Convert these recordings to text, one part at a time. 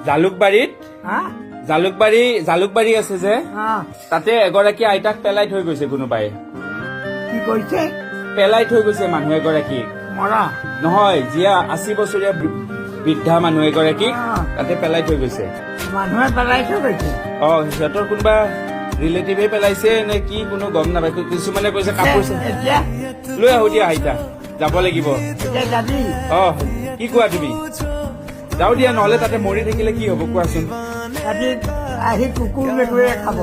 জালুকবাৰীত জালুকবাৰী আছে যে তাতে এগৰাকী আইতাক পেলাই থৈ গৈছে কোনোবাই কি কৈছে পেলাই থৈ গৈছে মানুহ এগৰাকী মৰা নহয় জিয়া 80 বছৰীয়া বৃদ্ধা মানুহ এগৰাকী তাতে পেলাই থৈ গৈছে মানুহে পেলাই থৈ গৈছে সিহঁতৰ কোনোবা ৰিলেটিভে পেলাইছে নে কি কোনো গম নাপায় কিছুমানে কৈছে কাপোৰ লৈ আহো দিয়া আইতা যাব লাগিব কি কোৱা তুমি যাও দিয়া নহলে তাতে মৰি থাকিলে কি হব কোৱাচোন আহি কুকুৰ মেকুৰীয়ে খাব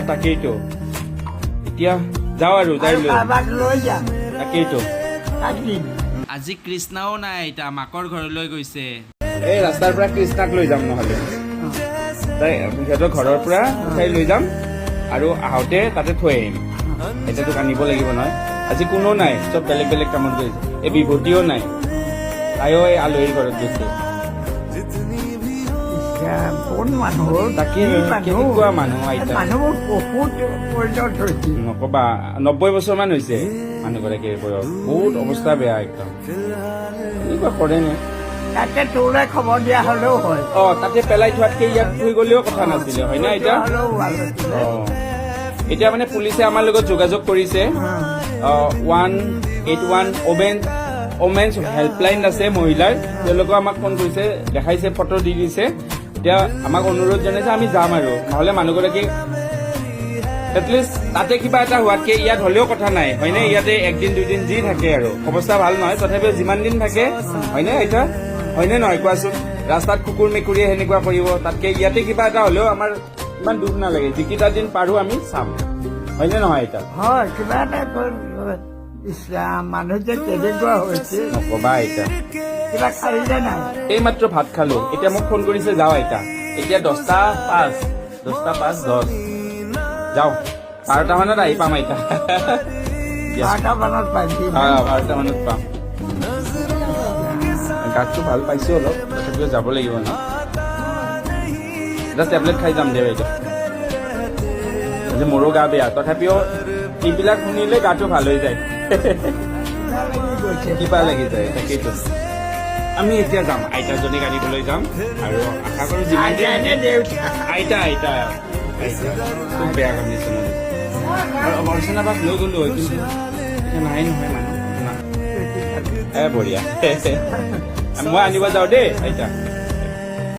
তাকেইতো এতিয়া যাওঁ আৰু যাই লৈ যাম তাকেইতো আজি কৃষ্ণাও নাই এতিয়া মাকৰ ঘৰলৈ গৈছে এই ৰাস্তাৰ পৰা কৃষ্ণাক লৈ যাম নহলে সিহঁতৰ ঘৰৰ পৰা উঠাই লৈ যাম আৰু আহোঁতে তাতে থৈ আহিম এতিয়াতো আনিব লাগিব নহয় আজি কোনো নাই চব বেলেগ বেলেগ কামত গৈছে এই বিভূতিও নাই তাইও এই আলহীৰ ঘৰত গৈছে কেনেকুৱা মানুহ আইতা নকবা 90 বছৰমান হৈছে মানুহগৰাকীৰ বয়স বহুত অৱস্থা বেয়া একদম এনেকুৱা কৰে নে তাতে তোলে খবৰ দিয়া হলেও হয় তাতে পেলাই থোৱাতকে ইয়াত থৈ গলেও কথা নাছিলে হয় না এতিয়া এতিয়া মানে পুলিচে আমাৰ লগত যোগাযোগ কৰিছে 181 ওমেন্স হেল্পলাইন আছে মহিলাৰ তেওঁলোকে আমাক ফোন কৰিছে দেখাইছে ফটো দি দিছে এতিয়া আমাক অনুৰোধ জনাইছে আমি যাম আৰু নহলে মানুহগৰাকী এটলিষ্ট তাতে কিবা এটা হোৱাতকে ইয়াত হলেও কথা নাই হয়নে ইয়াতে একদিন দুদিন যি থাকে আৰু অৱস্থা ভাল নহয় তথাপিও যিমান দিন থাকে হয়নে এতিয়া হয়নে নহয় কোৱাচোন ৰাস্তাত কুকুৰ মেকুৰীয়ে সেনেকুৱা কৰিব তাতকে ইয়াতে কিবা এটা হলেও আমাৰ ইমান দুখ নালাগে যিকেইটা দিন পাৰো আমি চাম হয়নে নহয় এতিয়া হয় কিবা এটা মানুহ যে কেনেকুৱা হৈছে নকবা আইতা কিবা খাইছে নাই এইমাত্ৰ ভাত খালো এতিয়া মোক ফোন কৰিছে যাওঁ আইতা এতিয়া 10টা 5 যাওঁ 12টা মানত আহি পাম আইতা 12টা মানত পাম 12টা মানত পাম গাটো ভাল পাইছো অলপ তথাপিও যাব লাগিব ন এটা টেবলেট খাই যাম দে বাইদেউ মোৰো গা বেয়া তথাপিও এইবিলাক শুনিলে গাটো ভাল হৈ যায় কিবা লাগি যায় তাকেইতো আমি এতিয়া যাম আইতাজনীক আনিবলৈ যাম আৰু আশা কৰো যিমান আইতা খুব বেয়া কণ্ডিশ্যন আৰু অৰ্চনা বাক লৈ গলো হয় কিন্তু নাই নহয় মানুহ বঢ়িয়া মই আনিব যাওঁ দেই আইতা